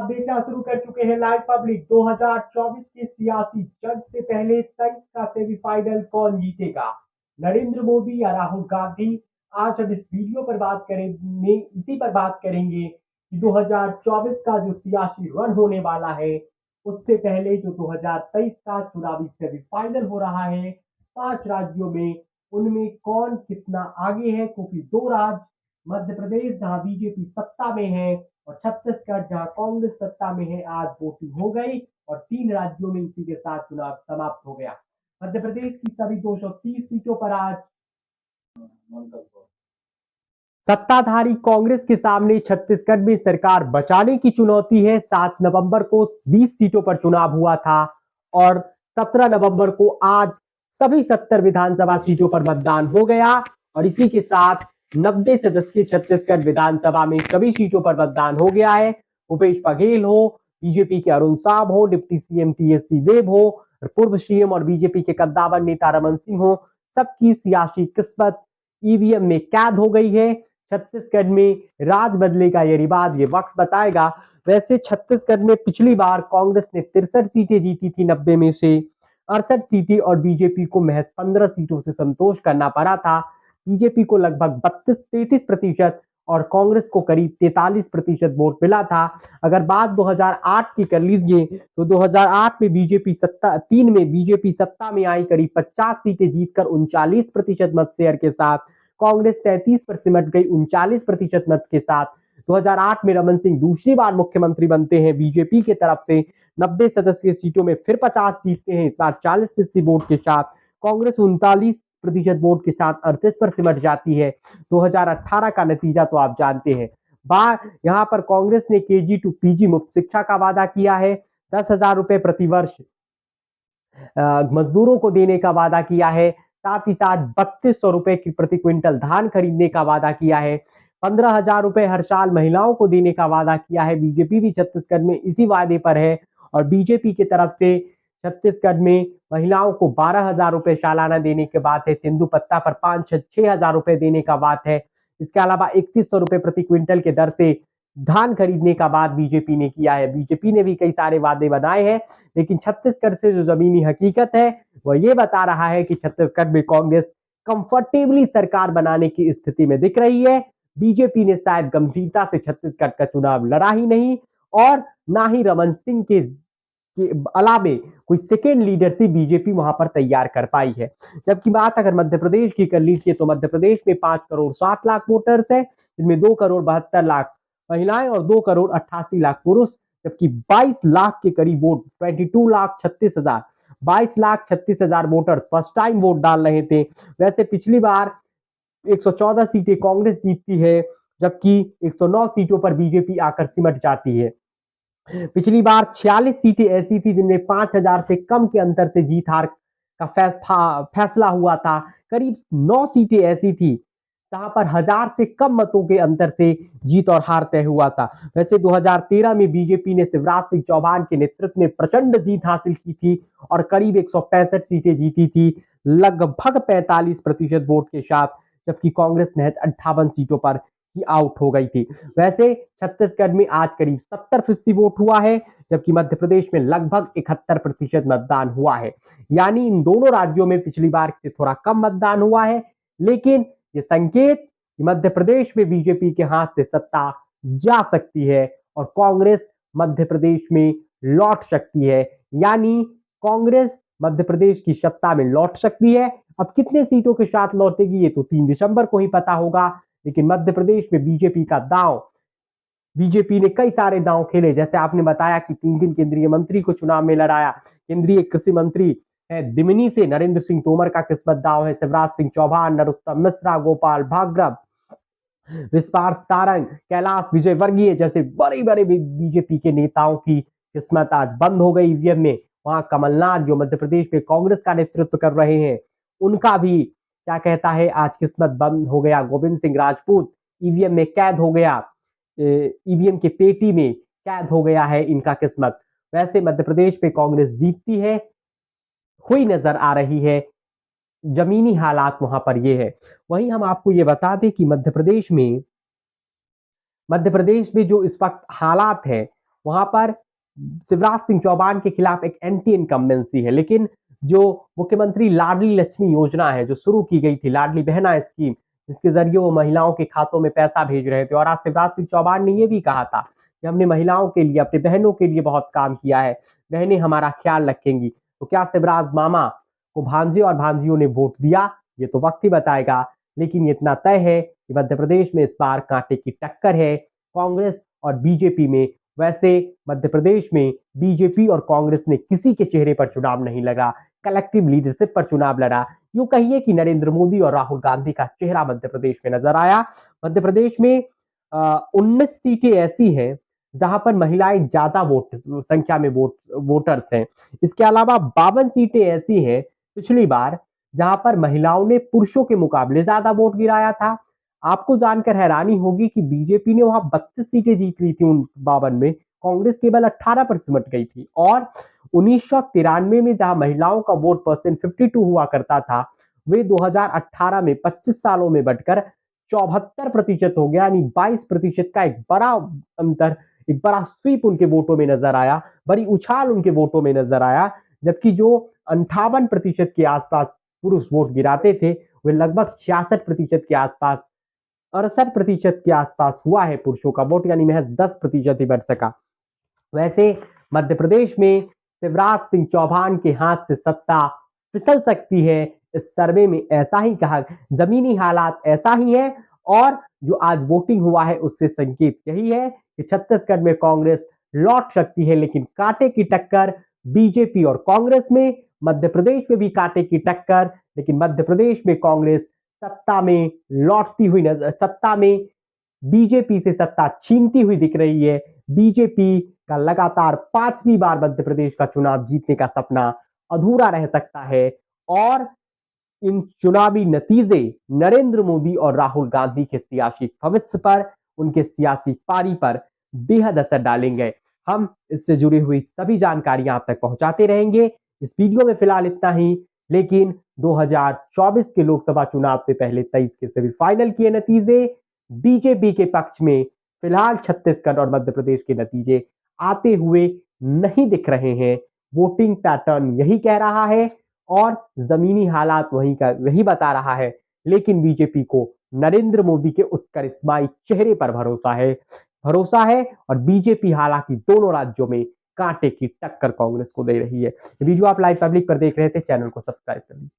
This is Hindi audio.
आप देखना शुरू कर चुके हैं लाइव पब्लिक। 2024 के सियासी जंग से पहले 23 का सेमीफाइनल कौन जीतेगा, नरेंद्र मोदी या राहुल गांधी। आज हम इस वीडियो पर बात करेंगे, इसी पर बात करेंगे कि 2024 का जो सियासी रन होने वाला है, उससे पहले जो 2023 का चुनावी सेमीफाइनल हो रहा है 5 राज्यों में, उनमें कौन कितना आगे है। क्योंकि 2 राज्य, मध्य प्रदेश जहां बीजेपी सत्ता में है और छत्तीसगढ़ जहां कांग्रेस सत्ता में है, आज वोटिंग हो गई और 3 राज्यों में इसी के साथ चुनाव समाप्त हो गया। मध्य प्रदेश की सभी 230 सीटों पर आज सत्ताधारी कांग्रेस के सामने छत्तीसगढ़ में सरकार बचाने की चुनौती है। 7 नवंबर को 20 सीटों पर चुनाव हुआ था और 17 नवंबर को आज सभी 70 विधानसभा सीटों पर मतदान हो गया और इसी के साथ 90 सदस्यीय छत्तीसगढ़ विधानसभा में सभी सीटों पर मतदान हो गया है। भूपेश बघेल हो, बीजेपी के अरुण साव हो, डिप्टी सीएम टीएस सिंहदेव हो, पूर्व सीएम और बीजेपी के कद्दावर नेता रमन सिंह हो, सबकी सियासी किस्मत ईवीएम में कैद हो गई है। छत्तीसगढ़ में राज बदलेगा ये रिवाज, ये वक्त बताएगा। वैसे छत्तीसगढ़ में पिछली बार कांग्रेस ने 63 सीटें जीती थी 90 में से 68 सीटें और बीजेपी को महज 15 सीटों से संतोष करना पड़ा था। बीजेपी को लगभग 32-33% और कांग्रेस को करीब 43% वोट मिला था। अगर बात 2008 की कर लीजिए तो 2008 में बीजेपी सत्ता में आई, करीब 50 सीटें जीतकर 39% मत शेयर के साथ। कांग्रेस 37 पर सिमट गई 39% मत के साथ। 2008 में रमन सिंह दूसरी बार मुख्यमंत्री बनते हैं बीजेपी की तरफ से, 90 सदस्यीय सीटों में फिर 50 जीतते हैं, इस बार 40% वोट के साथ। कांग्रेस 39% वोट के साथ 38 पर सिमट जाती है। 2018 का नतीजा तो आप जानते हैं। यहां पर कांग्रेस ने केजी टू पीजी मुफ्त शिक्षा का वादा किया है, 10,000 रुपए प्रतिवर्ष मजदूरों को देने का वादा किया है, साथ ही साथ 3200 रुपए की प्रति क्विंटल धान खरीदने का वादा किया है, 15,000 रुपए हर साल महिलाओं को देने का वादा किया है। बीजेपी भी छत्तीसगढ़ में इसी वादे पर है और बीजेपी की तरफ से छत्तीसगढ़ में महिलाओं को 12,000 रुपए सालाना देने के बात है, तेंदुपत्ता पर 5-6 हजार रुपए देने का बात है। इसके अलावा 3100 रुपए प्रति क्विंटल के दर से धान खरीदने का बात बीजेपी ने किया है। बीजेपी ने भी कई सारे वादे बनाए हैं, लेकिन छत्तीसगढ़ से जो जमीनी हकीकत है वह ये बता रहा है कि छत्तीसगढ़ में कांग्रेस कंफर्टेबली सरकार बनाने की स्थिति में दिख रही है। बीजेपी ने शायद गंभीरता से छत्तीसगढ़ का चुनाव लड़ा ही नहीं और ना ही रमन सिंह के अलावे कोई सेकेंड लीडरशिप बीजेपी वहां पर तैयार कर पाई है। जबकि बात अगर मध्य प्रदेश की कर लीजिए तो मध्य प्रदेश में 5 करोड़ 60 लाख वोटर्स है, जिनमें 2 करोड़ 72 लाख महिलाएं और 2 करोड़ 88 लाख पुरुष, जबकि 22 लाख के करीब वोट 22 लाख 36 हजार वोटर्स फर्स्ट टाइम वोट डाल रहे थे। वैसे पिछली बार 114 सीटें कांग्रेस जीतती है, जबकि 109 सीटों पर बीजेपी आकर सिमट जाती है। पिछली बार 46 सीटें ऐसी थी जिनमें 5,000 से कम के अंतर से जीत हार का फैसला हुआ था। करीब 9 सीटें ऐसी थी जहां पर 1000 से कम मतों के अंतर से जीत और हार तय हुआ था। वैसे 2013 में बीजेपी ने शिवराज सिंह चौहान के नेतृत्व में प्रचंड जीत हासिल की थी और करीब 165 सीटें जीती थी, लगभग 45% वोट के साथ, जबकि कांग्रेस महज 58 सीटों पर ही आउट हो गई थी। वैसे छत्तीसगढ़ में आज करीब 70% वोट हुआ है, जबकि मध्य प्रदेश में लगभग 71% मतदान हुआ है। यानी इन दोनों राज्यों में पिछली बार से थोड़ा कम मतदान हुआ है, लेकिन ये संकेत मध्य प्रदेश में बीजेपी के हाथ से सत्ता जा सकती है और कांग्रेस मध्य प्रदेश में लौट सकती है। यानी कांग्रेस मध्य प्रदेश की सत्ता में लौट सकती है। अब कितने सीटों के साथ लौटेगी ये तो 3 दिसंबर को ही पता होगा, लेकिन मध्य प्रदेश में बीजेपी ने कई सारे दांव खेले। जैसे आपने बताया कि 3 दिन केंद्रीय मंत्री को चुनाव में लड़ाया, केंद्रीय कृषि मंत्री है दिमनी से नरेंद्र सिंह तोमर का किस्मत दांव है, शिवराज सिंह चौहान, नरोत्तम मिश्रा, गोपाल भार्गव, विश्वास सारंग, कैलाश विजयवर्गीय जैसे बड़े बड़े बीजेपी के नेताओं की किस्मत आज बंद हो गई ईवीएम में। वहां कमलनाथ जो मध्य प्रदेश में कांग्रेस का नेतृत्व कर रहे हैं, उनका भी क्या कहता है आज किस्मत बंद हो गया। गोविंद सिंह राजपूत ईवीएम में कैद हो गया, ईवीएम के पेटी में कैद हो गया है इनका किस्मत। वैसे मध्य प्रदेश में कांग्रेस जीतती है हुई नजर आ रही है, जमीनी हालात वहां पर ये है। वहीं हम आपको ये बता दें कि मध्य प्रदेश में जो इस वक्त हालात है वहां पर शिवराज सिंह चौहान के खिलाफ एक एंटी इनकम्बेंसी है। लेकिन जो मुख्यमंत्री लाडली लक्ष्मी योजना है जो शुरू की गई थी, लाडली बहना स्कीम, जिसके जरिए वो महिलाओं के खातों में पैसा भेज रहे थे, और आज शिवराज सिंह चौहान ने ये भी कहा था कि हमने महिलाओं के लिए, अपने बहनों के लिए बहुत काम किया है, बहनें हमारा ख्याल रखेंगी। तो क्या शिवराज मामा को भांजे और भांजियों ने वोट दिया, ये तो वक्त ही बताएगा। लेकिन ये इतना तय है कि मध्य प्रदेश में इस बार कांटे की टक्कर है कांग्रेस और बीजेपी में। वैसे मध्य प्रदेश में बीजेपी और कांग्रेस ने किसी के चेहरे पर चुनाव नहीं लड़ा, कलेक्टिव लीडरशिप पर चुनाव लड़ा। यूं कहिए कि नरेंद्र मोदी और राहुल गांधी का चेहरा मध्य प्रदेश में नजर आया। मध्य प्रदेश में 19 सीटें ऐसी हैं जहां पर महिलाएं ज्यादा वोट संख्या में वोटर्स हैं। इसके अलावा 52 सीटें ऐसी हैं पिछली बार जहां पर महिलाओं ने पुरुषों के मुकाबले ज्यादा वोट गिराया था। आपको जानकर हैरानी होगी कि बीजेपी ने वहां 32 सीटें जीत ली थी उन 52 में, कांग्रेस केवल 18 पर सिमट गई थी। और 1993 में जहां महिलाओं का वोट परसेंट 52 हुआ करता था, वे 2018 में 25 सालों में बढ़कर 74% हो गया, यानी 22% का एक बड़ा अंतर, एक बड़ा स्वीप उनके वोटों में नजर आया, बड़ी उछाल उनके वोटों में नजर आया। जबकि जो 58% के आसपास पुरुष वोट गिराते थे, वे लगभग 66% के आसपास, 68% के आसपास हुआ है पुरुषों का वोट, यानी महज 10% ही बढ़ सका। वैसे मध्य प्रदेश में शिवराज सिंह चौहान के हाथ से सत्ता फिसल सकती है, इस सर्वे में ऐसा ही कहा, जमीनी हालात ऐसा ही है। और जो आज वोटिंग हुआ है उससे संकेत यही है कि छत्तीसगढ़ में कांग्रेस लौट सकती है, लेकिन कांटे की टक्कर बीजेपी और कांग्रेस में। मध्य प्रदेश में भी कांटे की टक्कर, लेकिन मध्य प्रदेश में कांग्रेस सत्ता में लौटती हुई नजर, सत्ता में बीजेपी से सत्ता छीनती हुई दिख रही है। बीजेपी का लगातार 5वीं बार मध्य प्रदेश का चुनाव जीतने का सपना अधूरा रह सकता है। और इन चुनावी नतीजे नरेंद्र मोदी और राहुल गांधी के सियासी भविष्य पर, उनके सियासी पारी पर बेहद असर डालेंगे। हम इससे जुड़ी हुई सभी जानकारियां आप तक पहुंचाते रहेंगे। इस वीडियो में फिलहाल इतना ही, लेकिन 2024 के लोकसभा चुनाव से पहले 23 के सेमीफाइनल के नतीजे बीजेपी के पक्ष में फिलहाल छत्तीसगढ़ और मध्य प्रदेश के नतीजे आते हुए नहीं दिख रहे हैं। वोटिंग पैटर्न यही कह रहा है और जमीनी हालात वही बता रहा है। लेकिन बीजेपी को नरेंद्र मोदी के उस करिश्माई चेहरे पर भरोसा है और बीजेपी हालांकि दोनों राज्यों में कांटे की टक्कर कांग्रेस को दे रही है। वीडियो आप लाइव पब्लिक पर देख रहे थे, चैनल को सब्सक्राइब कर लीजिए।